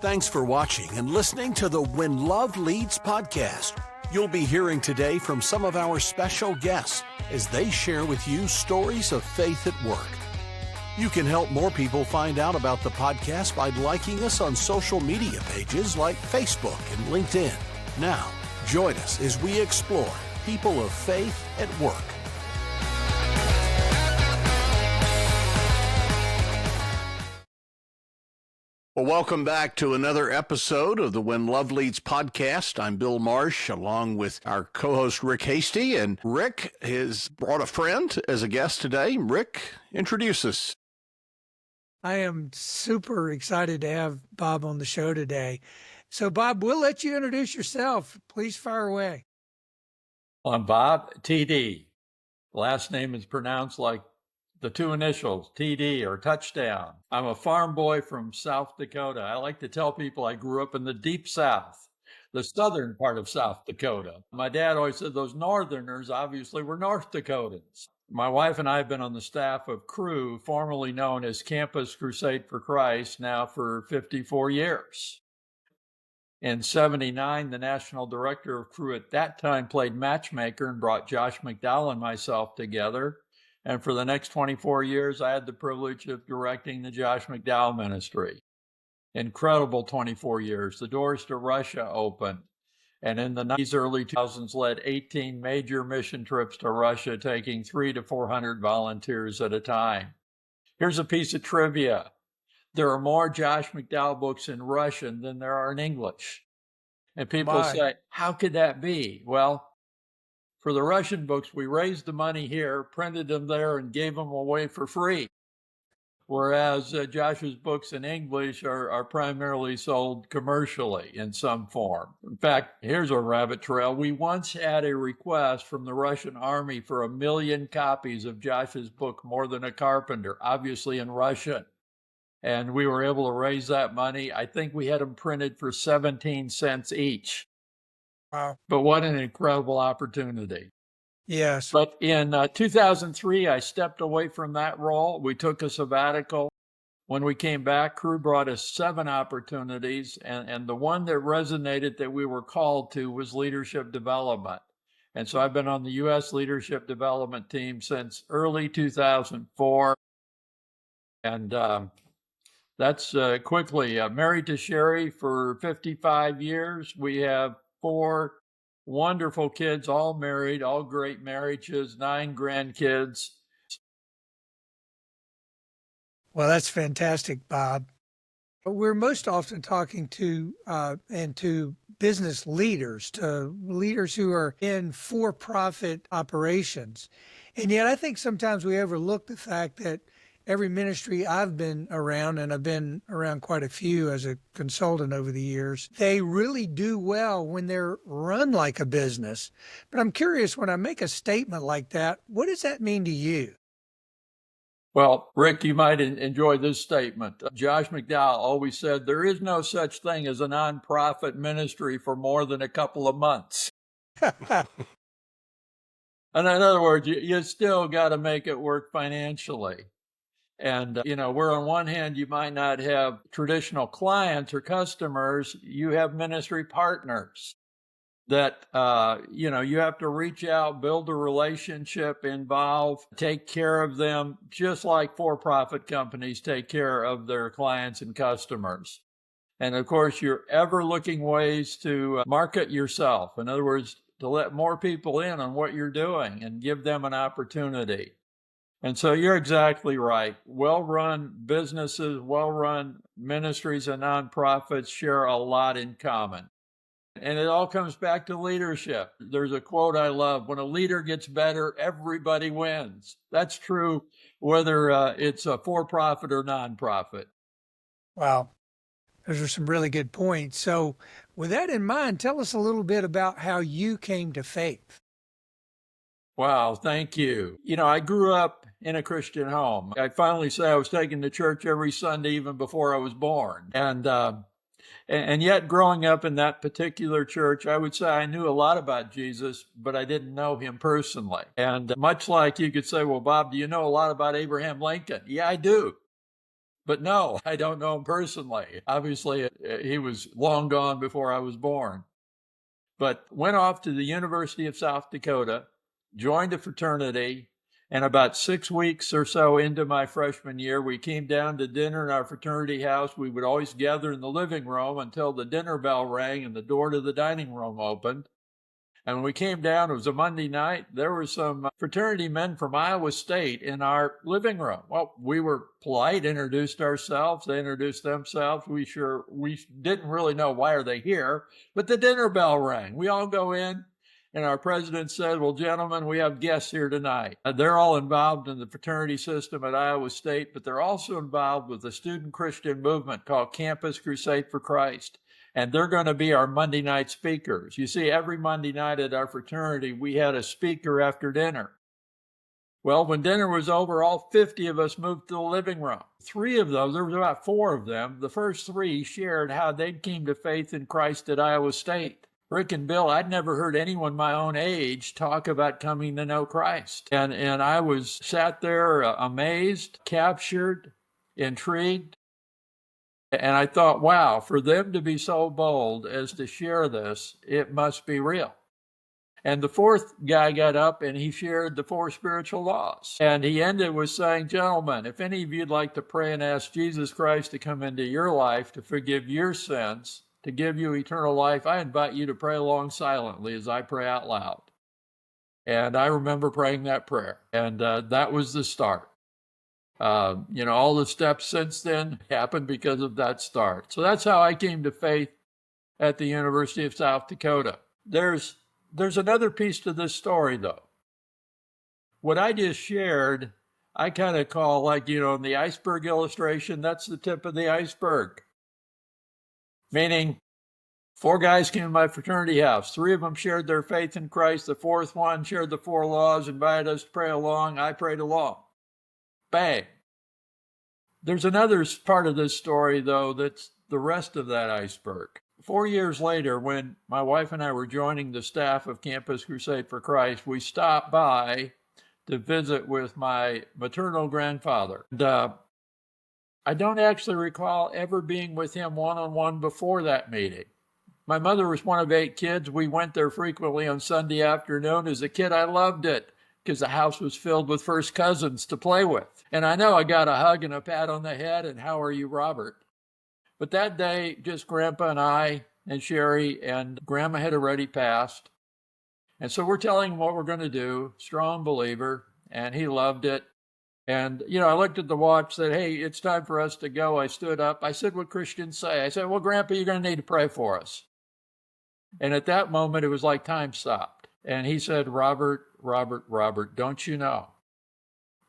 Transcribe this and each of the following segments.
Thanks for watching and listening to the When Love Leads podcast. You'll be hearing today from some of our special guests as they share with you stories of faith at work. You can help more people find out about the podcast by liking us on social media pages like Facebook and LinkedIn. Now, join us as we explore people of faith at work. Well, welcome back to another episode of the When Love Leads podcast. I'm Bill Marsh, along with our co-host Rick Hasty, and Rick has brought a friend as a guest today. Rick, introduce us. I am super excited to have Bob on the show today. So, Bob, we'll let you introduce yourself. Please fire away. I'm Bob Tiede. Last name is pronounced like the two initials, TD or touchdown. I'm a farm boy from South Dakota. I like to tell people I grew up in the deep South, the southern part of South Dakota. My dad always said those northerners obviously were North Dakotans. My wife and I have been on the staff of Cru, formerly known as Campus Crusade for Christ, now for 54 years. In 79, the national director of Cru at that time played matchmaker and brought Josh McDowell and myself together. And for the next 24 years, I had the privilege of directing the Josh McDowell ministry. Incredible 24 years. The doors to Russia opened. And in the 90s, early 2000s, led 18 major mission trips to Russia, taking 300 to 400 volunteers at a time. Here's a piece of trivia. There are more Josh McDowell books in Russian than there are in English. And people say, how could that be? Well, for the Russian books, we raised the money here, printed them there, and gave them away for free. Whereas Josh's books in English are primarily sold commercially in some form. In fact, here's a rabbit trail. We once had a request from the Russian army for 1 million copies of Josh's book, More Than a Carpenter, obviously in Russian. And we were able to raise that money. I think we had them printed for 17 cents each. Wow. But what an incredible opportunity. Yes. But in 2003, I stepped away from that role. We took a sabbatical. When we came back, Cru brought us 7 opportunities, and the one that resonated that we were called to was leadership development. And so I've been on the U.S. leadership development team since early 2004. And that's quickly married to Sherry for 55 years. We have 4 wonderful kids, all married, all great marriages, 9 grandkids. Well, that's fantastic, Bob. We're most often talking to business leaders, to leaders who are in for-profit operations. And yet I think sometimes we overlook the fact that every ministry I've been around, and I've been around quite a few as a consultant over the years, they really do well when they're run like a business. But I'm curious, when I make a statement like that, what does that mean to you? Well, Rick, you might enjoy this statement. Josh McDowell always said, there is no such thing as a nonprofit ministry for more than a couple of months. And in other words, you still got to make it work financially. And, where on one hand, you might not have traditional clients or customers, you have ministry partners that, you have to reach out, build a relationship, involve, take care of them, just like for-profit companies take care of their clients and customers. And of course, you're ever looking ways to market yourself. In other words, to let more people in on what you're doing and give them an opportunity. And so you're exactly right. Well-run businesses, well-run ministries and nonprofits share a lot in common. And it all comes back to leadership. There's a quote I love, when a leader gets better, everybody wins. That's true whether it's a for-profit or nonprofit. Wow. Those are some really good points. So with that in mind, tell us a little bit about how you came to faith. Wow, thank you. I grew up in a Christian home. I finally say I was taken to church every Sunday even before I was born. And yet growing up in that particular church, I would say I knew a lot about Jesus, but I didn't know him personally. And much like you could say, well, Bob, do you know a lot about Abraham Lincoln? Yeah, I do. But no, I don't know him personally. Obviously, he was long gone before I was born. But went off to the University of South Dakota, joined a fraternity, and about 6 weeks or so into my freshman year, we came down to dinner in our fraternity house. We would always gather in the living room until the dinner bell rang and the door to the dining room opened. And when we came down, it was a Monday night, there were some fraternity men from Iowa State in our living room. Well, we were polite, introduced ourselves, they introduced themselves. We didn't really know why are they here, but the dinner bell rang. We all go in, and our president said, well, gentlemen, we have guests here tonight. They're all involved in the fraternity system at Iowa State, but they're also involved with a student Christian movement called Campus Crusade for Christ. And they're going to be our Monday night speakers. You see, every Monday night at our fraternity, we had a speaker after dinner. Well, when dinner was over, all 50 of us moved to the living room. 3 of those, there was about 4 of them, the first 3 shared how they came to faith in Christ at Iowa State. Rick and Bill, I'd never heard anyone my own age talk about coming to know Christ. And I was sat there amazed, captured, intrigued. And I thought, wow, for them to be so bold as to share this, it must be real. And the 4th guy got up and he shared the 4 spiritual laws. And he ended with saying, gentlemen, if any of you'd like to pray and ask Jesus Christ to come into your life, to forgive your sins, to give you eternal life, I invite you to pray along silently as I pray out loud. And I remember praying that prayer. And that was the start. All the steps since then happened because of that start. So that's how I came to faith at the University of South Dakota. There's another piece to this story, though. What I just shared, I kind of call in the iceberg illustration, that's the tip of the iceberg. Meaning, 4 guys came to my fraternity house. 3 of them shared their faith in Christ. The 4th one shared the 4 laws, invited us to pray along. I prayed along. Bang. There's another part of this story, though, that's the rest of that iceberg. 4 years later, when my wife and I were joining the staff of Campus Crusade for Christ, we stopped by to visit with my maternal grandfather. And, I don't actually recall ever being with him one-on-one before that meeting. My mother was one of 8 kids. We went there frequently on Sunday afternoon. As a kid, I loved it, because the house was filled with first cousins to play with. And I know I got a hug and a pat on the head and how are you, Robert? But that day, just Grandpa and I and Sherry, and Grandma had already passed. And so we're telling him what we're going to do, strong believer, and he loved it. And, I looked at the watch, said, hey, it's time for us to go. I stood up. I said what Christians say. I said, well, Grandpa, you're going to need to pray for us. And at that moment, it was like time stopped. And he said, Robert, don't you know?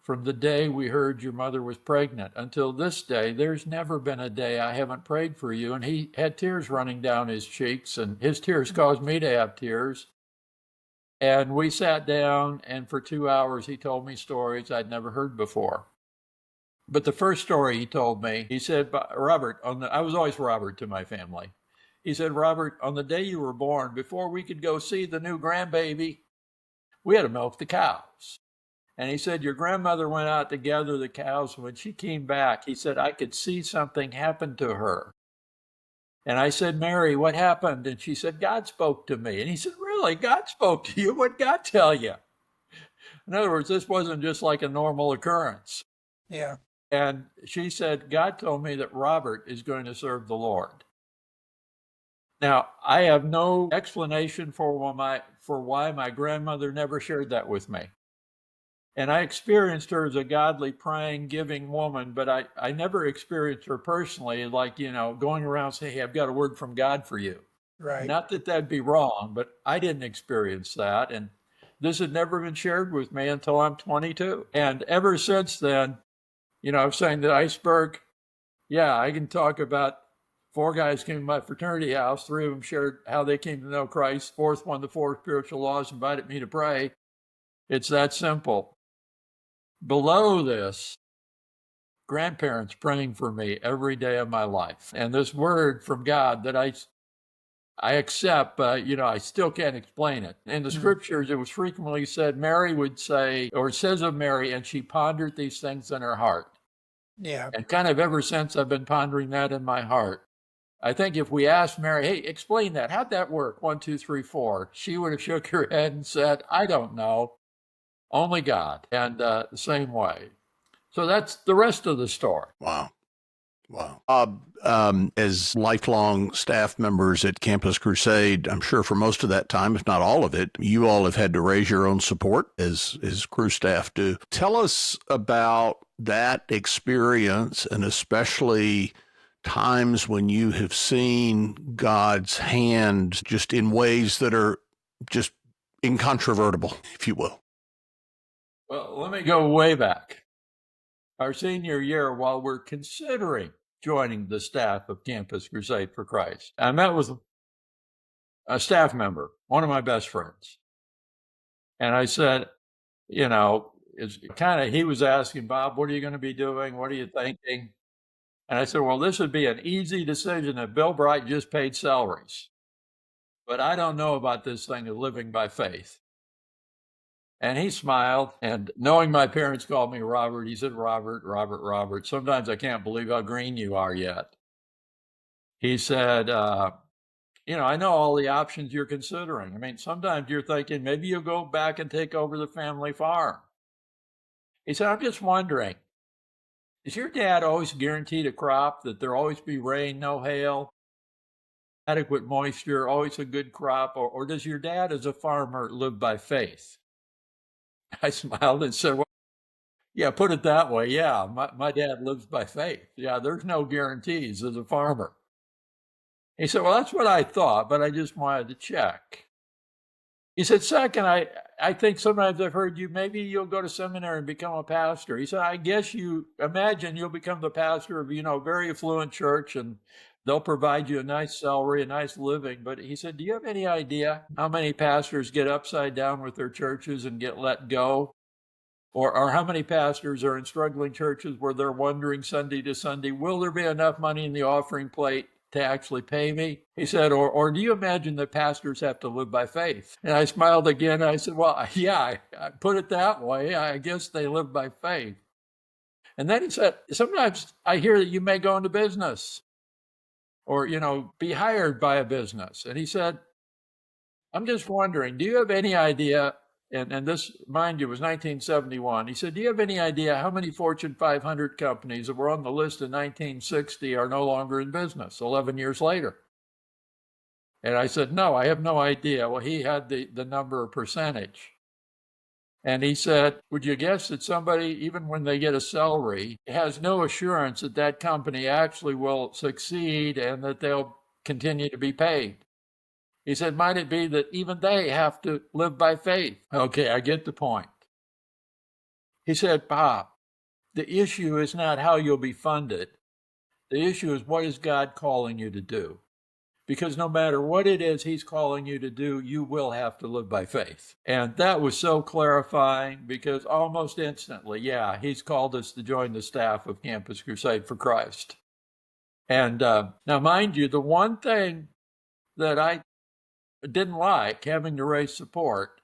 From the day we heard your mother was pregnant until this day, there's never been a day I haven't prayed for you. And he had tears running down his cheeks, and his tears caused me to have tears. And we sat down, and for 2 hours, he told me stories I'd never heard before. But the first story he told me, he said, Robert, I was always Robert to my family. He said, Robert, on the day you were born, before we could go see the new grandbaby, we had to milk the cows. And he said, your grandmother went out to gather the cows. When she came back, he said, I could see something happen to her. And I said, Mary, what happened? And she said, God spoke to me. And he said, really? God spoke to you? What'd God tell you? In other words, this wasn't just like a normal occurrence. Yeah. And she said, God told me that Robert is going to serve the Lord. Now, I have no explanation for why my grandmother never shared that with me. And I experienced her as a godly, praying, giving woman, but I never experienced her personally, going around saying, hey, I've got a word from God for you. Right. Not that that'd be wrong, but I didn't experience that. And this had never been shared with me until I'm 22. And ever since then, I'm saying the iceberg, yeah, I can talk about 4 guys came to my fraternity house. 3 of them shared how they came to know Christ. 4th one, the 4 spiritual laws, invited me to pray. It's that simple. Below this, grandparents praying for me every day of my life. And this word from God that I accept, I still can't explain it. In the scriptures, it was frequently said, Mary would say, or it says of Mary, and she pondered these things in her heart. Yeah. And kind of ever since, I've been pondering that in my heart. I think if we asked Mary, hey, explain that, how'd that work? 1, 2, 3, 4, she would have shook her head and said, I don't know. Only God. And the same way. So that's the rest of the story. Wow. Wow. Bob, as lifelong staff members at Campus Crusade, I'm sure for most of that time, if not all of it, you all have had to raise your own support as crew staff do. Tell us about that experience, and especially times when you have seen God's hand just in ways that are just incontrovertible, if you will. Well, let me go way back. Our senior year, while we're considering joining the staff of Campus Crusade for Christ, I met with a staff member, one of my best friends. And I said, he was asking, Bob, what are you going to be doing? What are you thinking? And I said, well, this would be an easy decision if Bill Bright just paid salaries. But I don't know about this thing of living by faith. And he smiled, and knowing my parents called me Robert, he said, Robert, sometimes I can't believe how green you are yet. He said, I know all the options you're considering. I mean, sometimes you're thinking maybe you'll go back and take over the family farm. He said, I'm just wondering, is your dad always guaranteed a crop, that there'll always be rain, no hail, adequate moisture, always a good crop? Or does your dad as a farmer live by faith? I smiled and said, well, yeah, put it that way. Yeah, my dad lives by faith. Yeah, there's no guarantees as a farmer. He said, well, that's what I thought, but I just wanted to check. He said, second, I think sometimes I've heard maybe you'll go to seminary and become a pastor. He said, I guess you imagine you'll become the pastor of, a very affluent church, and they'll provide you a nice salary, a nice living. But he said, do you have any idea how many pastors get upside down with their churches and get let go? Or how many pastors are in struggling churches where they're wondering Sunday to Sunday, will there be enough money in the offering plate to actually pay me? He said, or do you imagine that pastors have to live by faith? And I smiled again. I said, well, yeah, I put it that way. I guess they live by faith. And then he said, sometimes I hear that you may go into business or, be hired by a business. And he said, I'm just wondering, do you have any idea? And this, mind you, was 1971. He said, do you have any idea how many Fortune 500 companies that were on the list in 1960 are no longer in business 11 years later? And I said, no, I have no idea. Well, he had the number or percentage. And he said, would you guess that somebody, even when they get a salary, has no assurance that that company actually will succeed and that they'll continue to be paid? He said, might it be that even they have to live by faith? Okay, I get the point. He said, Bob, the issue is not how you'll be funded. The issue is, what is God calling you to do? Because no matter what it is he's calling you to do, you will have to live by faith. And that was so clarifying, because almost instantly, yeah, he's called us to join the staff of Campus Crusade for Christ. And now, mind you, the one thing that I didn't like, having to raise support,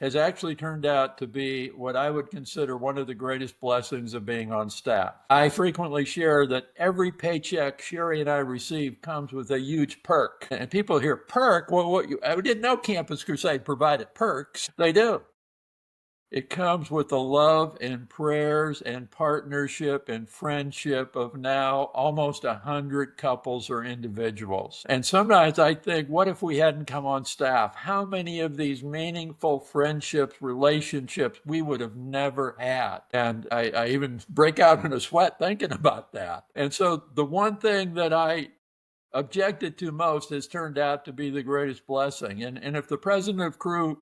has actually turned out to be what I would consider one of the greatest blessings of being on staff. I frequently share that every paycheck Sherry and I receive comes with a huge perk. And people hear perk, I didn't know Campus Crusade provided perks. They do. It comes with the love and prayers and partnership and friendship of now almost 100 couples or individuals. And sometimes I think, what if we hadn't come on staff? How many of these meaningful friendships, relationships we would have never had? And I even break out in a sweat thinking about that. And so the one thing that I objected to most has turned out to be the greatest blessing. And if the president of Crew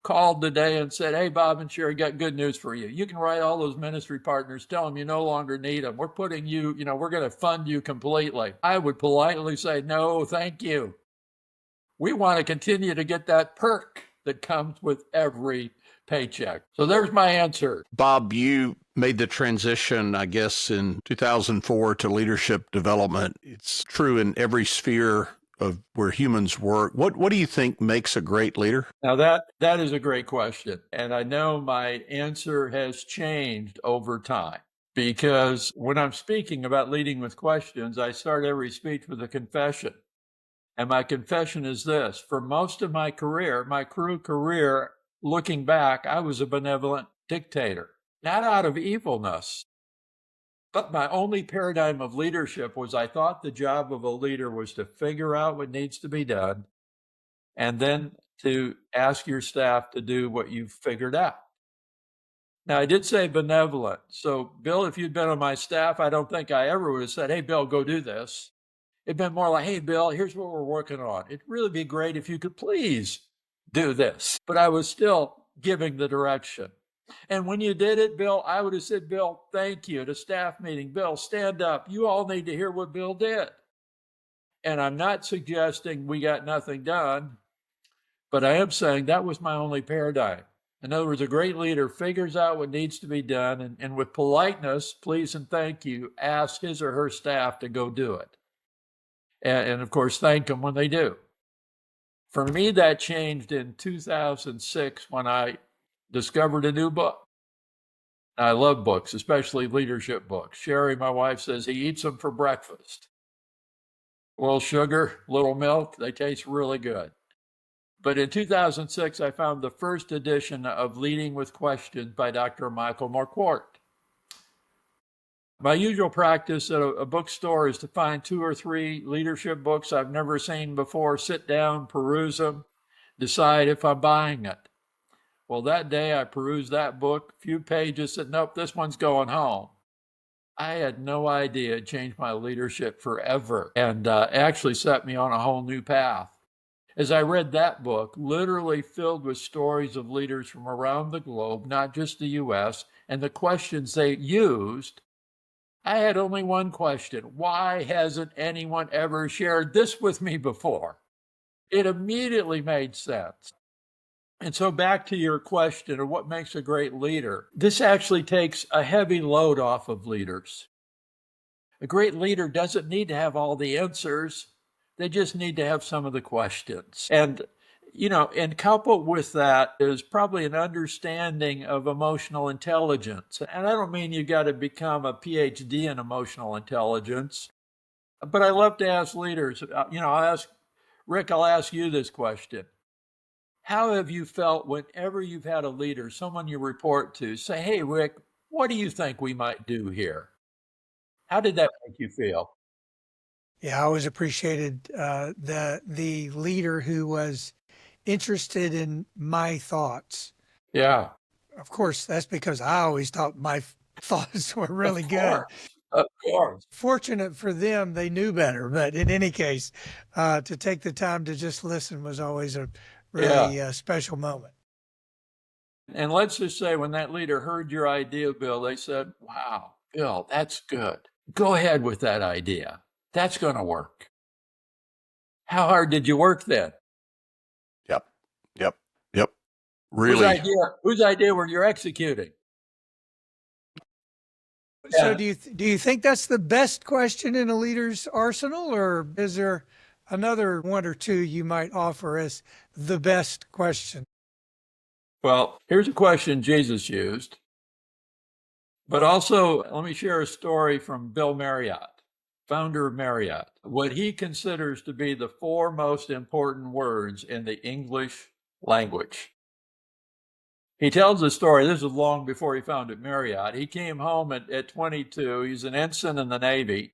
called today and said, hey, Bob and Sherry, got good news for you. You can write all those ministry partners, tell them you no longer need them. We're putting you, we're going to fund you completely. I would politely say, no, thank you. We want to continue to get that perk that comes with every paycheck. So there's my answer. Bob, you made the transition, I guess, in 2004 to leadership development. It's true in every sphere of where humans work. What do you think makes a great leader? Now that is a great question. And I know my answer has changed over time. because when I'm speaking about leading with questions, I start every speech with a confession. And my confession is this: for most of my career, my crew career, looking back, I was a benevolent dictator, not out of evilness, but my only paradigm of leadership was I thought the job of a leader was to figure out what needs to be done and then to ask your staff to do what you've figured out. Now, I did say benevolent. So, Bill, if you'd been on my staff, I don't think I ever would have said, hey, Bill, go do this. It'd been more like, hey, Bill, here's what we're working on. It'd really be great if you could please do this. But I was still giving the direction. And when you did it, Bill, I would have said, Bill, thank you, at a staff meeting. Bill, stand up. You all need to hear what Bill did. And I'm not suggesting we got nothing done, but I am saying that was my only paradigm. In other words, a great leader figures out what needs to be done and with politeness, please and thank you, asks his or her staff to go do it. And of course, thank them when they do. For me, that changed in 2006 when I discovered a new book. I love books, especially leadership books. Sherry, my wife, says he eats them for breakfast. Little sugar, little milk, they taste really good. But in 2006, I found the first edition of Leading with Questions by Dr. Michael Marquardt. My usual practice at a bookstore is to find 2 or 3 leadership books I've never seen before, sit down, peruse them, decide if I'm buying it. Well, that day I perused that book, a few pages, said, nope, this one's going home. I had no idea it changed my leadership forever and actually set me on a whole new path. As I read that book, literally filled with stories of leaders from around the globe, not just the U.S., and the questions they used, I had only one question: why hasn't anyone ever shared this with me before? It immediately made sense. And so back to your question of what makes a great leader, this actually takes a heavy load off of leaders. A great leader doesn't need to have all the answers. They just need to have some of the questions. And, and coupled with that is probably an understanding of emotional intelligence. And I don't mean you got to become a PhD in emotional intelligence, but I love to ask leaders, I'll ask you this question. How have you felt whenever you've had a leader, someone you report to, say, hey, Rick, what do you think we might do here? How did that make you feel? Yeah, I always appreciated the leader who was interested in my thoughts. Yeah. Of course, that's because I always thought my thoughts were really good. Of course. Fortunate for them, they knew better. But in any case, to take the time to just listen was always a really special moment. And let's just say when that leader heard your idea, Bill, they said, wow, Bill, that's good. Go ahead with that idea. That's going to work. How hard did you work then? Yep. Really. Whose idea were you executing? So do you think that's the best question in a leader's arsenal, or is there another one or two you might offer as the best question? Well, here's a question Jesus used. But also, let me share a story from Bill Marriott, founder of Marriott, what he considers to be the 4 most important words in the English language. He tells the story, this is long before he founded Marriott. He came home at 22. He's an ensign in the Navy.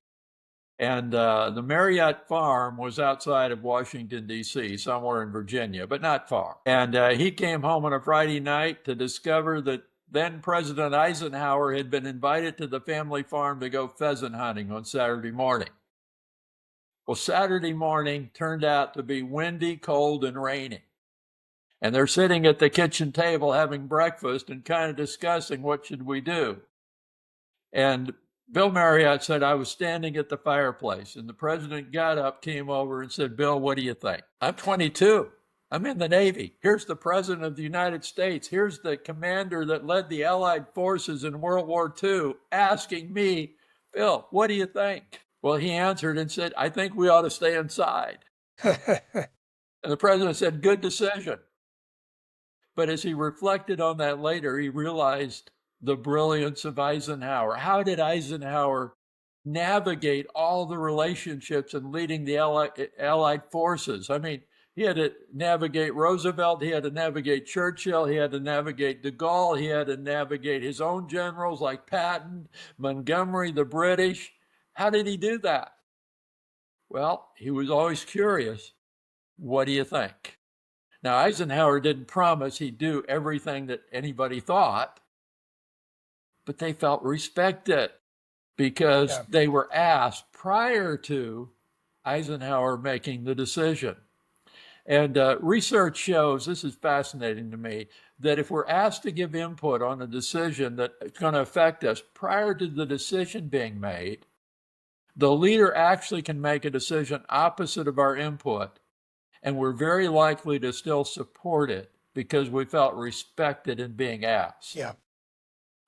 And the Marriott farm was outside of Washington, D.C., somewhere in Virginia, but not far. And he came home on a Friday night to discover that then President Eisenhower had been invited to the family farm to go pheasant hunting on Saturday morning. Well, Saturday morning turned out to be windy, cold, and raining. And they're sitting at the kitchen table having breakfast and kind of discussing what should we do. And Bill Marriott said, I was standing at the fireplace, and the president got up, came over, and said, Bill, what do you think? I'm 22. I'm in the Navy. Here's the president of the United States. Here's the commander that led the Allied forces in World War II asking me, Bill, what do you think? Well, he answered and said, I think we ought to stay inside. And the president said, good decision. But as he reflected on that later, he realized the brilliance of Eisenhower. How did Eisenhower navigate all the relationships and leading the Allied forces? I mean, he had to navigate Roosevelt, he had to navigate Churchill, he had to navigate de Gaulle, he had to navigate his own generals like Patton, Montgomery, the British. How did he do that? Well, he was always curious. What do you think? Now, Eisenhower didn't promise he'd do everything that anybody thought, but they felt respected because they were asked prior to Eisenhower making the decision. And research shows, this is fascinating to me, that if we're asked to give input on a decision that's going to affect us prior to the decision being made, the leader actually can make a decision opposite of our input, and we're very likely to still support it because we felt respected in being asked. Yeah.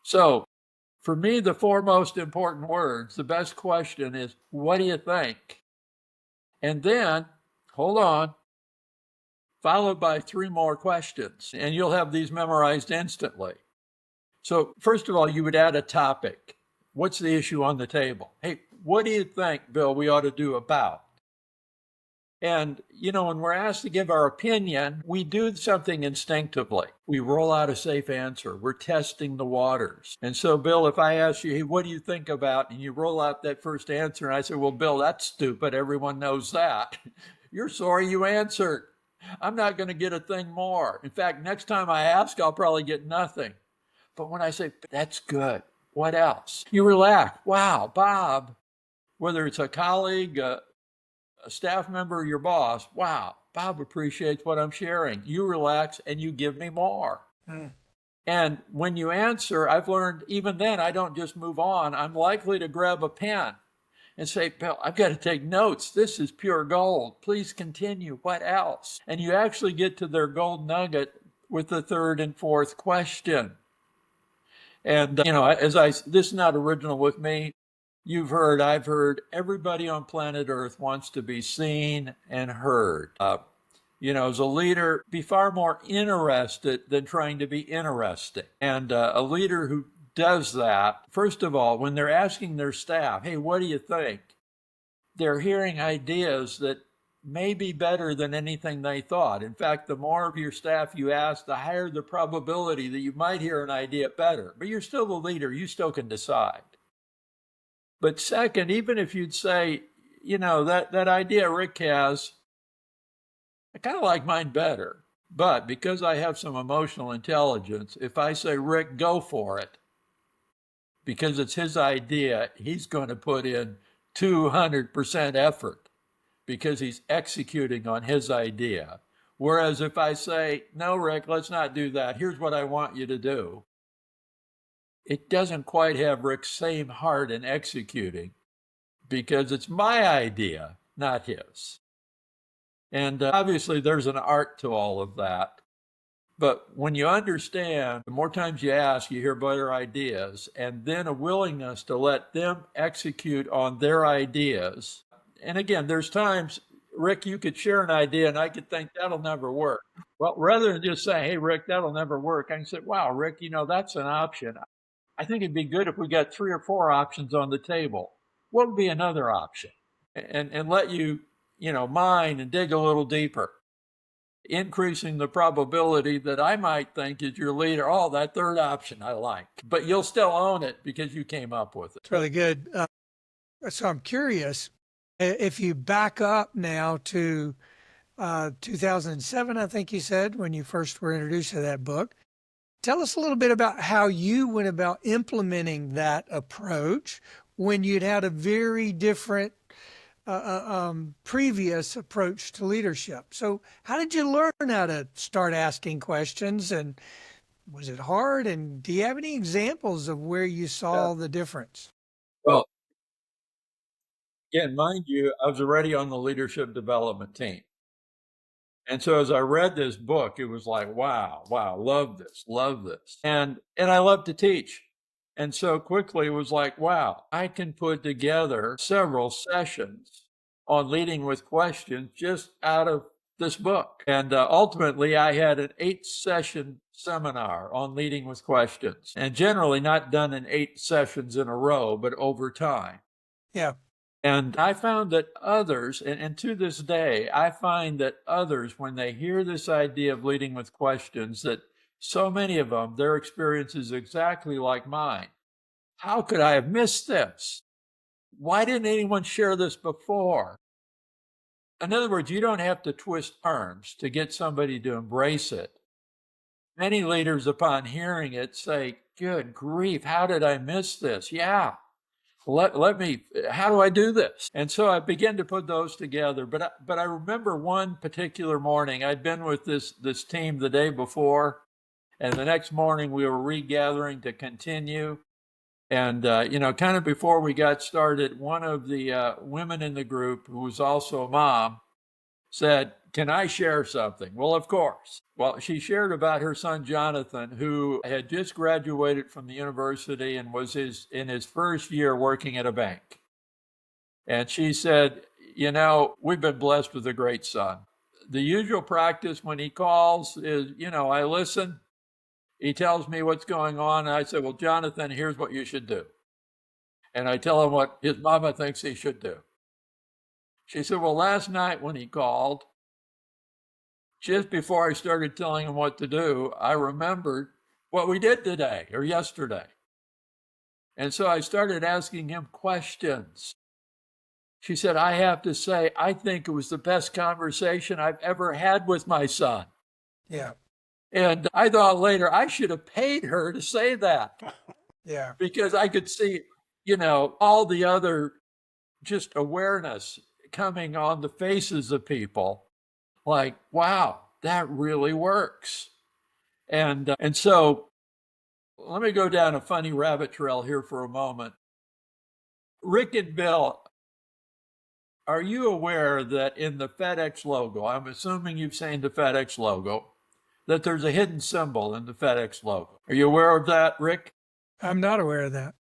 So for me, the four most important words, the best question is, what do you think? And then, hold on, followed by three more questions, and you'll have these memorized instantly. So first of all, you would add a topic. What's the issue on the table? Hey, what do you think, Bill, we ought to do about? And, when we're asked to give our opinion, we do something instinctively. We roll out a safe answer. We're testing the waters. And so, Bill, if I ask you, hey, what do you think about? And you roll out that first answer, and I say, well, Bill, that's stupid. Everyone knows that. You're sorry you answered. I'm not going to get a thing more. In fact, next time I ask, I'll probably get nothing. But when I say, that's good, what else? You relax. Wow, Bob, whether it's a colleague, a staff member, or your boss, wow, Bob appreciates what I'm sharing. You relax and you give me more. And when you answer, I've learned even then, I don't just move on. I'm likely to grab a pen and say, Bill, I've got to take notes. This is pure gold. Please continue. What else? And you actually get to their gold nugget with the third and fourth question. And, this is not original with me. I've heard, everybody on planet Earth wants to be seen and heard. As a leader, be far more interested than trying to be interesting. And a leader who does that, first of all, when they're asking their staff, hey, what do you think? They're hearing ideas that may be better than anything they thought. In fact, the more of your staff you ask, the higher the probability that you might hear an idea better. But you're still the leader. You still can decide. But second, even if you'd say, that idea Rick has, I kind of like mine better. But because I have some emotional intelligence, if I say, Rick, go for it, because it's his idea, he's going to put in 200% effort because he's executing on his idea. Whereas if I say, no, Rick, let's not do that. Here's what I want you to do. It doesn't quite have Rick's same heart in executing because it's my idea, not his. And obviously there's an art to all of that. But when you understand, the more times you ask, you hear better ideas, and then a willingness to let them execute on their ideas. And again, there's times, Rick, you could share an idea and I could think that'll never work. Well, rather than just saying, hey, Rick, that'll never work, I can say, wow, Rick, that's an option. I think it'd be good if we got 3 or 4 options on the table. What would be another option? And let you, mine and dig a little deeper, increasing the probability that I might think as your leader, oh, that third option I like. But you'll still own it because you came up with it. It's really good. So I'm curious, if you back up now to 2007, I think you said, when you first were introduced to that book, tell us a little bit about how you went about implementing that approach when you'd had a very different previous approach to leadership. So how did you learn how to start asking questions, and was it hard? And do you have any examples of where you saw the difference? Well, again, mind you, I was already on the leadership development team. And so as I read this book, it was like, wow, love this. And I love to teach. And so quickly it was like, wow, I can put together several sessions on leading with questions just out of this book. And ultimately I had an 8-session seminar on leading with questions, and generally not done in 8 sessions in a row, but over time. Yeah. And I found that others, and to this day, I find that others, when they hear this idea of leading with questions, that so many of them, their experience is exactly like mine. How could I have missed this? Why didn't anyone share this before? In other words, you don't have to twist arms to get somebody to embrace it. Many leaders, upon hearing it, say, good grief, how did I miss this? Yeah, let me, how do I do this? And so I began to put those together. But I remember one particular morning, I'd been with this team the day before, and the next morning we were regathering to continue. And, kind of before we got started, one of the women in the group, who was also a mom, said, can I share something? Well, of course. Well, she shared about her son, Jonathan, who had just graduated from the university and was in his first year working at a bank. And she said, we've been blessed with a great son. The usual practice when he calls is, I listen. He tells me what's going on. And I say, well, Jonathan, here's what you should do. And I tell him what his mama thinks he should do. She said, well, last night when he called, just before I started telling him what to do, I remembered what we did today or yesterday. And so I started asking him questions. She said, I have to say, I think it was the best conversation I've ever had with my son. Yeah. And I thought later, I should have paid her to say that. Yeah. Because I could see, all the other just awareness coming on the faces of people. Like, wow, that really works. And so let me go down a funny rabbit trail here for a moment. Rick and Bill, are you aware that in the FedEx logo, I'm assuming you've seen the FedEx logo, that there's a hidden symbol in the FedEx logo? Are you aware of that, Rick? I'm not aware of that.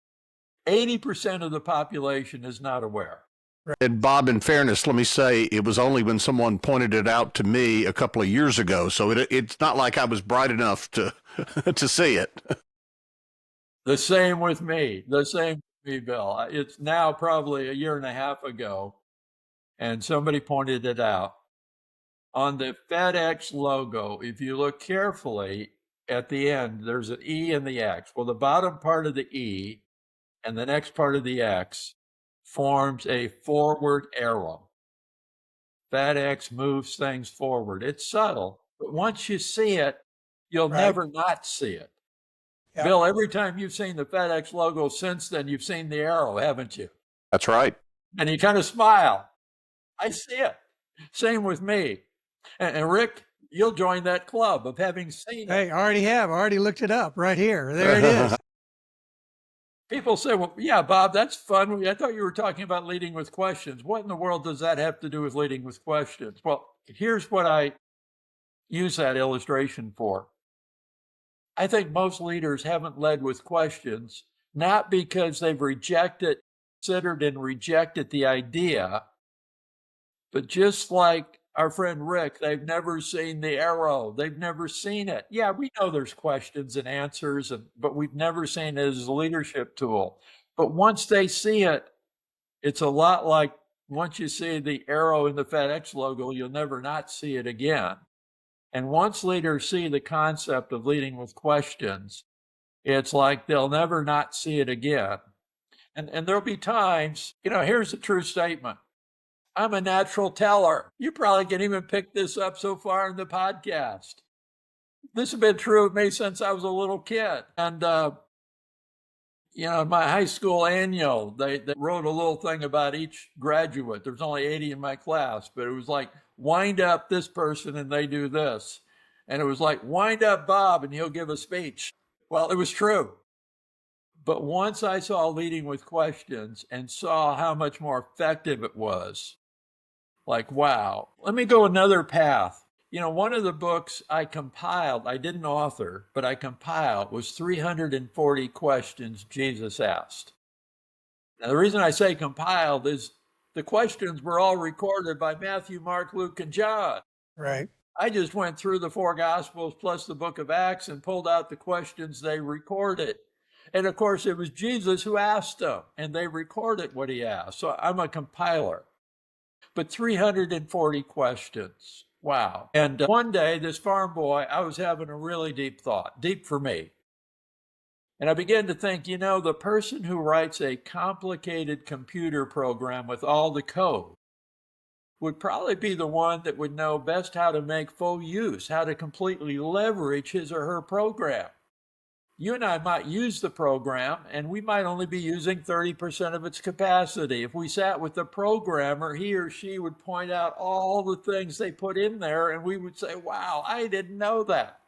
80% of the population is not aware. And Bob, in fairness, let me say it was only when someone pointed it out to me a couple of years ago. So it's not like I was bright enough to to see it. The same with me. The same with me, Bill. It's now probably a year and a half ago, and somebody pointed it out. On the FedEx logo, if you look carefully at the end, there's an E and the X. Well, the bottom part of the E and the next part of the X forms a forward arrow. FedEx moves things forward. It's subtle, but once you see it, you'll never not see it. Yep. Bill, every time you've seen the FedEx logo since then, you've seen the arrow, haven't you? That's right. And you kind of smile. I see it. Same with me. And Rick, you'll join that club of having seen it. Hey, I already have. I already looked it up right here. There it is. People say, well, yeah, Bob, that's fun. I thought you were talking about leading with questions. What in the world does that have to do with leading with questions? Well, here's what I use that illustration for. I think most leaders haven't led with questions, not because they've considered and rejected the idea, but just like our friend Rick, they've never seen the arrow. They've never seen it. Yeah, we know there's questions and answers, but we've never seen it as a leadership tool. But once they see it, it's a lot like once you see the arrow in the FedEx logo, you'll never not see it again. And once leaders see the concept of leading with questions, it's like they'll never not see it again. And there'll be times, here's a true statement. I'm a natural teller. You probably can't even pick this up so far in the podcast. This has been true of me since I was a little kid. And, my high school annual, they wrote a little thing about each graduate. There's only 80 in my class, but it was like, wind up this person and they do this. And it was like, wind up Bob and he'll give a speech. Well, it was true. But once I saw leading with questions and saw how much more effective it was, like, wow, let me go another path. One of the books I compiled, I didn't author, but I compiled, was 340 questions Jesus asked. Now, the reason I say compiled is the questions were all recorded by Matthew, Mark, Luke, and John. Right. I just went through the four Gospels plus the book of Acts and pulled out the questions they recorded. And of course, it was Jesus who asked them, and they recorded what he asked. So I'm a compiler. But 340 questions. Wow. And one day, this farm boy, I was having a really deep thought, deep for me. And I began to think, the person who writes a complicated computer program with all the code would probably be the one that would know best how to make full use, how to completely leverage his or her program. You and I might use the program, and we might only be using 30% of its capacity. If we sat with the programmer, he or she would point out all the things they put in there, and we would say, wow, I didn't know that.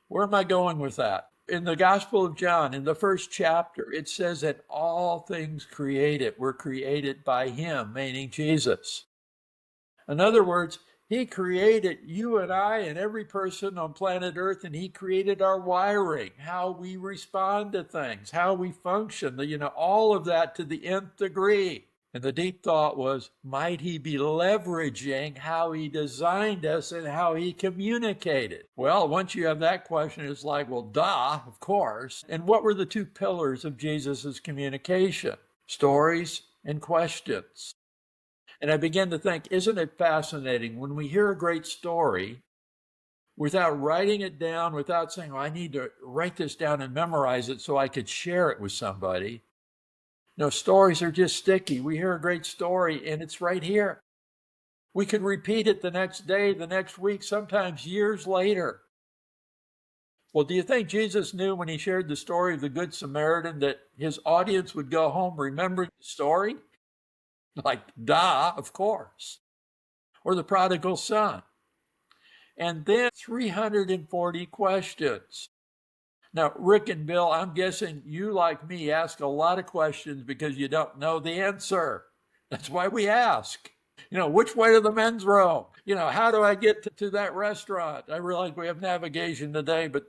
Where am I going with that? In the Gospel of John, in the first chapter, it says that all things created were created by him, meaning Jesus. In other words, he created you and I and every person on planet Earth, and he created our wiring, how we respond to things, how we function, all of that to the nth degree. And the deep thought was, might he be leveraging how he designed us and how he communicated? Well, once you have that question, it's like, well, duh, of course. And what were the two pillars of Jesus's communication? Stories and questions. And I began to think, isn't it fascinating when we hear a great story, without writing it down, without saying, I need to write this down and memorize it so I could share it with somebody. No, stories are just sticky. We hear a great story and it's right here. We could repeat it the next day, the next week, sometimes years later. Well, do you think Jesus knew when he shared the story of the Good Samaritan that his audience would go home remembering the story? Like, duh, of course. Or the prodigal son. And then 340 questions. Now, Rick and Bill, I'm guessing you, like me, ask a lot of questions because you don't know the answer. That's why we ask. Which way to the men's room? How do I get to that restaurant? I realize we have navigation today, but,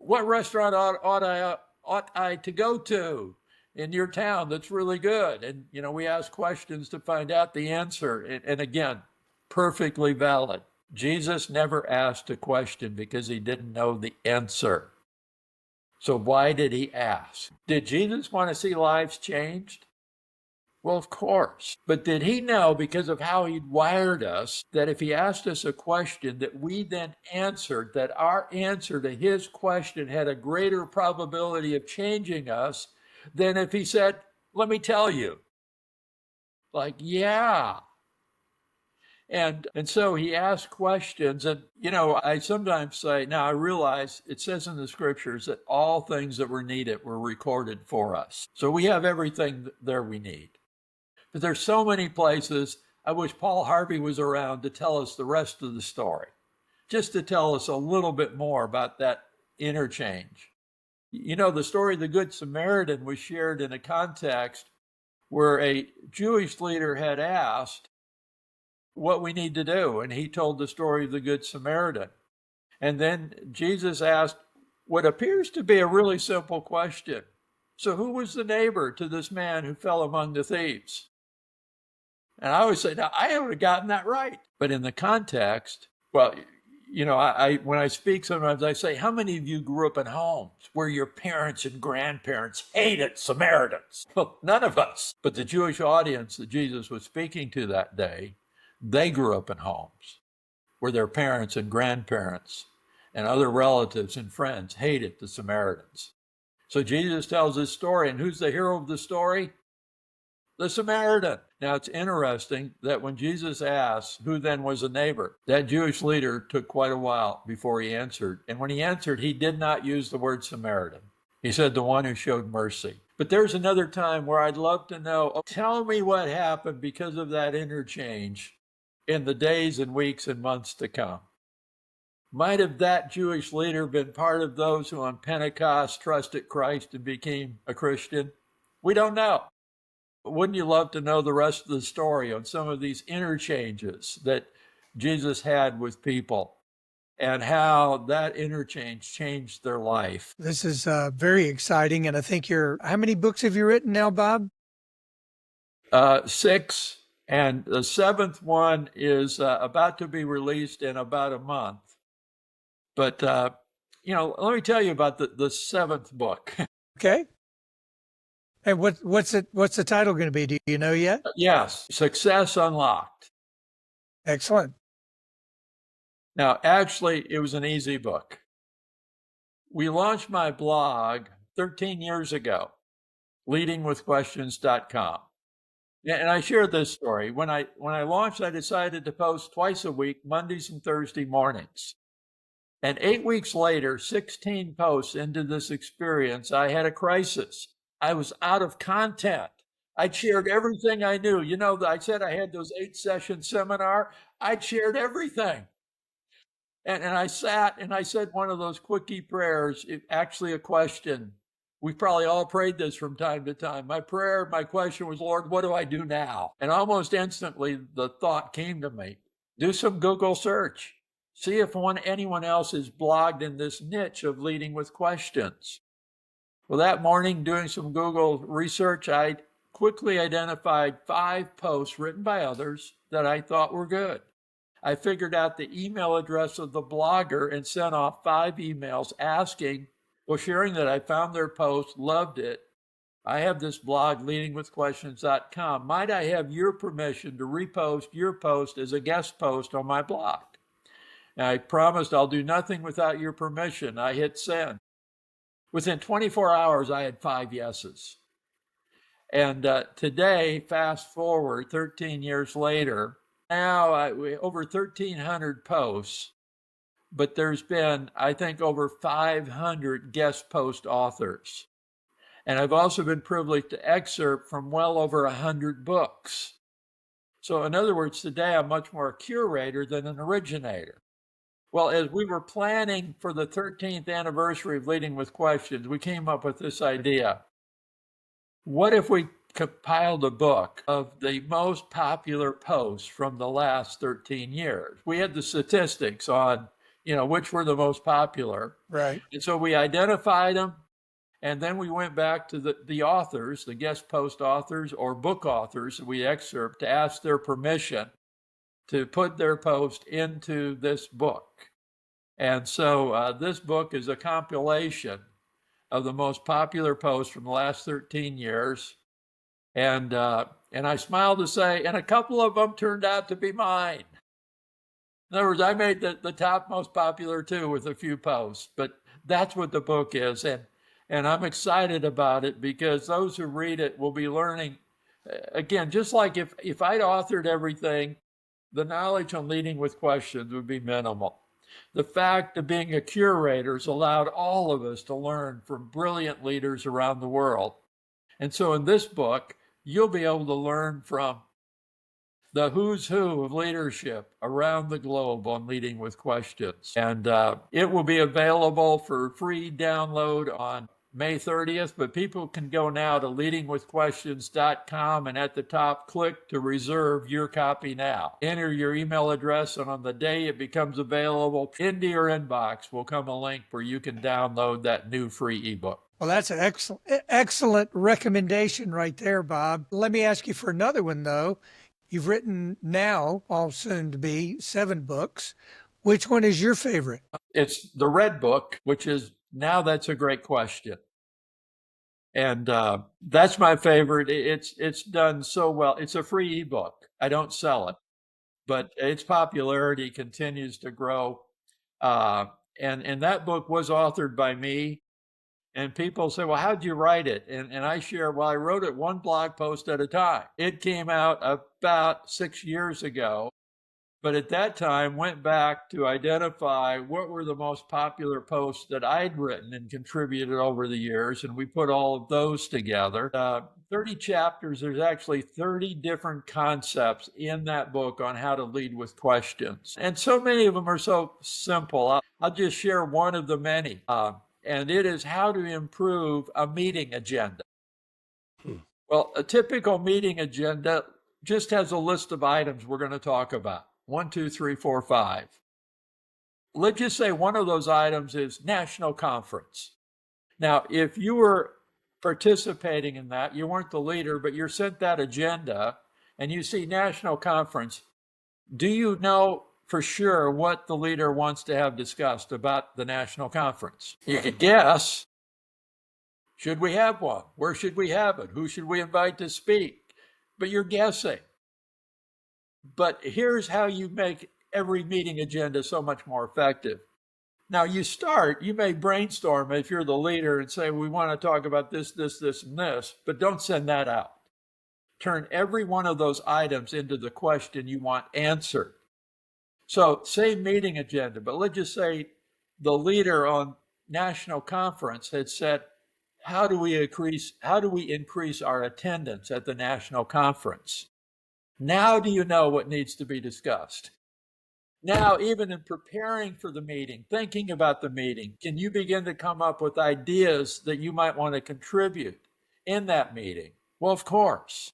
what restaurant ought I to go to in your town that's really good? And, we ask questions to find out the answer. And again, perfectly valid. Jesus never asked a question because he didn't know the answer. So why did he ask? Did Jesus want to see lives changed? Well, of course. But did he know, because of how he'd wired us, that if he asked us a question that we then answered, that our answer to his question had a greater probability of changing us than if he said, let me tell you? Like, yeah. And so he asked questions. And, I sometimes say, now I realize it says in the scriptures that all things that were needed were recorded for us. So we have everything there we need. But there's so many places. I wish Paul Harvey was around to tell us the rest of the story, just to tell us a little bit more about that interchange. The story of the Good Samaritan was shared in a context where a Jewish leader had asked what we need to do, and he told the story of the Good Samaritan. And then Jesus asked what appears to be a really simple question. So who was the neighbor to this man who fell among the thieves? And I always say, now, I haven't gotten that right. But in the context, well, I when I speak, sometimes I say, how many of you grew up in homes where your parents and grandparents hated Samaritans? Well, none of us. But the Jewish audience that Jesus was speaking to that day, they grew up in homes where their parents and grandparents and other relatives and friends hated the Samaritans. So Jesus tells this story, and who's the hero of the story? The Samaritan. Now, it's interesting that when Jesus asked who then was a neighbor, that Jewish leader took quite a while before he answered. And when he answered, he did not use the word Samaritan. He said the one who showed mercy. But there's another time where I'd love to know, tell me what happened because of that interchange in the days and weeks and months to come. Might have that Jewish leader been part of those who on Pentecost trusted Christ and became a Christian? We don't know. Wouldn't you love to know the rest of the story on some of these interchanges that Jesus had with people and how that interchange changed their life? This is very exciting. And I think how many books have you written now, Bob? 6, And the seventh one is about to be released in about a month. But, let me tell you about the seventh book. Okay. And what's the title going to be? Do you know yet? Yes, Success Unlocked. Excellent. Now, actually, it was an easy book. We launched my blog 13 years ago, leadingwithquestions.com. And I shared this story. When I launched, I decided to post twice a week, Mondays and Thursday mornings. And 8 weeks later, 16 posts into this experience, I had a crisis. I was out of content. I'd shared everything I knew. I said I had those 8-session seminar. I'd shared everything. And I sat and I said one of those quickie prayers, actually a question. We probably all prayed this from time to time. My question was, Lord, what do I do now? And almost instantly, the thought came to me, do some Google search. See if anyone else is blogged in this niche of leading with questions. Well, that morning, doing some Google research, I quickly identified 5 posts written by others that I thought were good. I figured out the email address of the blogger and sent off 5 emails sharing that I found their post, loved it. I have this blog, leadingwithquestions.com. Might I have your permission to repost your post as a guest post on my blog? And I promised I'll do nothing without your permission. I hit send. Within 24 hours, I had 5 yeses. And today, fast forward 13 years later, now over 1,300 posts, but there's been, I think, over 500 guest post authors. And I've also been privileged to excerpt from well over 100 books. So in other words, today I'm much more a curator than an originator. Well, as we were planning for the 13th anniversary of Leading with Questions, we came up with this idea. What if we compiled a book of the most popular posts from the last 13 years? We had the statistics on, which were the most popular. Right. And so we identified them, and then we went back to the authors, the guest post authors or book authors that we excerpt, to ask their permission to put their post into this book. And so this book is a compilation of the most popular posts from the last 13 years. And I smile to say, and a couple of them turned out to be mine. In other words, I made the top most popular too with a few posts, but that's what the book is. And I'm excited about it because those who read it will be learning, again, just like if I'd authored everything, the knowledge on leading with questions would be minimal. The fact of being a curator has allowed all of us to learn from brilliant leaders around the world. And so in this book, you'll be able to learn from the who's who of leadership around the globe on Leading with Questions. And it will be available for free download on May 30th, but people can go now to leadingwithquestions.com and at the top, click to reserve your copy now. Enter your email address, and on the day it becomes available, into your inbox will come a link where you can download that new free ebook. Well, that's an excellent recommendation right there, Bob. Let me ask you for another one, though. You've written now, all soon to be, 7 books. Which one is your favorite? It's the Red Book, which is, now that's a great question. And that's my favorite. It's done so well. It's a free ebook. I don't sell it, but its popularity continues to grow. And that book was authored by me. And people say, well, how'd you write it? And I share, well, I wrote it one blog post at a time. It came out about 6 years ago. But at that time, went back to identify what were the most popular posts that I'd written and contributed over the years. And we put all of those together. 30 chapters, there's actually 30 different concepts in that book on how to lead with questions. And so many of them are so simple. I'll just share one of the many. And it is how to improve a meeting agenda. Well, a typical meeting agenda just has a list of items we're going to talk about. 1, 2, 3, 4, 5. Let's just say one of those items is national conference. Now, if you were participating in that, you weren't the leader, but you're sent that agenda, and you see national conference, do you know for sure what the leader wants to have discussed about the national conference? You could guess. Should we have one? Where should we have it? Who should we invite to speak? But you're guessing. But here's how you make every meeting agenda so much more effective. Now you may brainstorm if you're the leader and say, we want to talk about this, this, this, and this, but don't send that out. Turn every one of those items into the question you want answered. So same meeting agenda, but let's just say the leader on national conference had said, how do we increase our attendance at the national conference? Now do you know what needs to be discussed? Now, even in preparing for the meeting, thinking about the meeting, can you begin to come up with ideas that you might want to contribute in that meeting? Well, of course.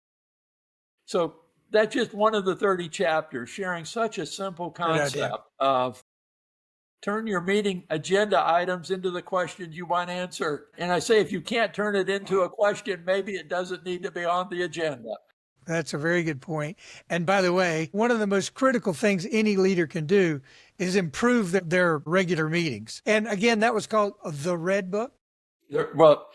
So that's just one of the 30 chapters, sharing such a simple concept of turn your meeting agenda items into the questions you want answered. And I say, if you can't turn it into a question, maybe it doesn't need to be on the agenda. That's a very good point. And by the way, one of the most critical things any leader can do is improve their regular meetings. And again, that was called the Red Book. Well,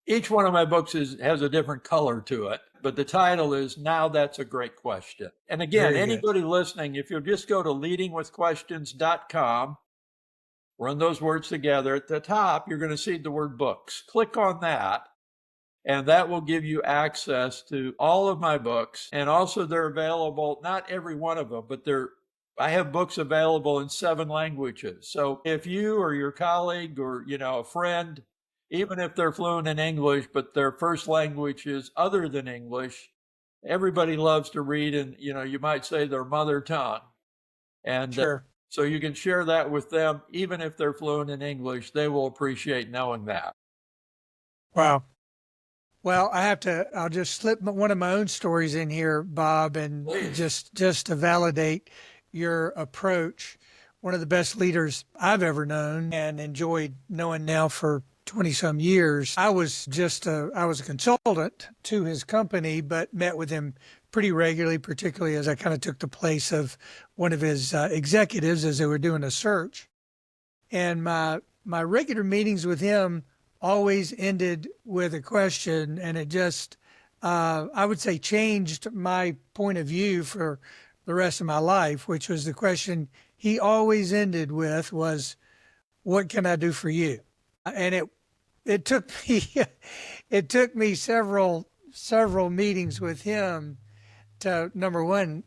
each one of my books has a different color to it, but the title is Now That's a Great Question. And again, anybody listening, if you'll just go to leadingwithquestions.com, run those words together. At the top, you're going to see the word books. Click on that. And that will give you access to all of my books. And also they're available, not every one of them, but I have books available in 7 languages. So if you or your colleague or, a friend, even if they're fluent in English, but their first language is other than English, everybody loves to read in, you might say their mother tongue. And sure. So you can share that with them. Even if they're fluent in English, they will appreciate knowing that. Wow. Well, I'll just slip one of my own stories in here, Bob, and just to validate your approach. One of the best leaders I've ever known and enjoyed knowing now for 20 some years. I was a consultant to his company, but met with him pretty regularly, particularly as I kind of took the place of one of his executives as they were doing a search. And my regular meetings with him always ended with a question, and it just, I would say, changed my point of view for the rest of my life, which was the question he always ended with was, what can I do for you? And it took me several meetings with him to, number one,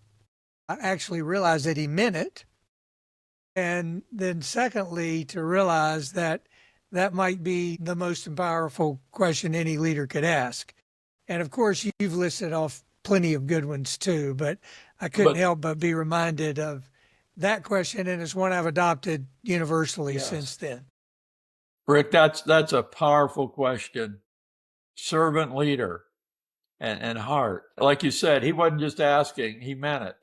I actually realize that he meant it. And then secondly, to realize that might be the most powerful question any leader could ask. And of course, you've listed off plenty of good ones too, but I couldn't help but be reminded of that question, and it's one I've adopted universally since then. Rick, that's a powerful question. Servant leader and heart. Like you said, he wasn't just asking, he meant it.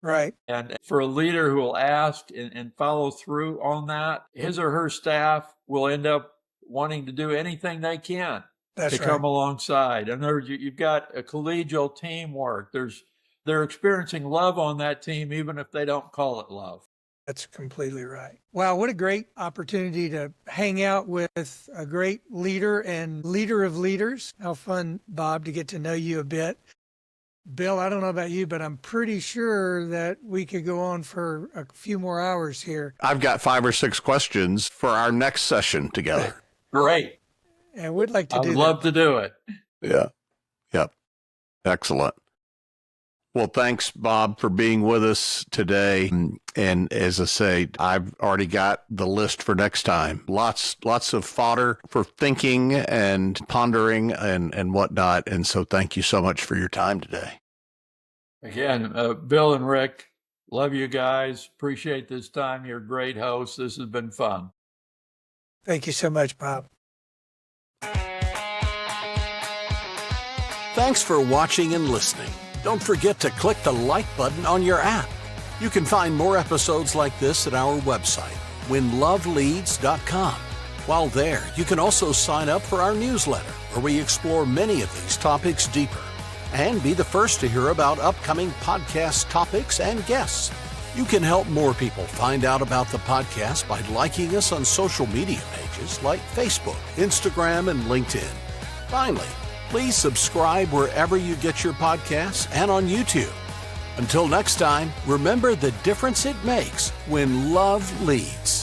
Right. And for a leader who will ask and follow through on that, his or her staff will end up wanting to do anything they can come alongside. In other words, you've got a collegial teamwork. They're experiencing love on that team, even if they don't call it love. That's completely right. Wow, what a great opportunity to hang out with a great leader and leader of leaders. How fun, Bob, to get to know you a bit. Bill, I don't know about you, but I'm pretty sure that we could go on for a few more hours here. I've got 5 or 6 questions for our next session together. Great. And we'd like to do that. I'd love to do it. Yeah. Yep. Excellent. Well, thanks, Bob, for being with us today. And as I say, I've already got the list for next time. Lots of fodder for thinking and pondering and whatnot. And so thank you so much for your time today. Again, Bill and Rick, love you guys. Appreciate this time. You're great hosts. This has been fun. Thank you so much, Bob. Thanks for watching and listening. Don't forget to click the like button on your app. You can find more episodes like this at our website, whenloveleads.com. While there, you can also sign up for our newsletter, where we explore many of these topics deeper. and be the first to hear about upcoming podcast topics and guests. You can help more people find out about the podcast by liking us on social media pages like Facebook, Instagram, and LinkedIn. Finally, please subscribe wherever you get your podcasts and on YouTube. Until next time, remember the difference it makes when love leads.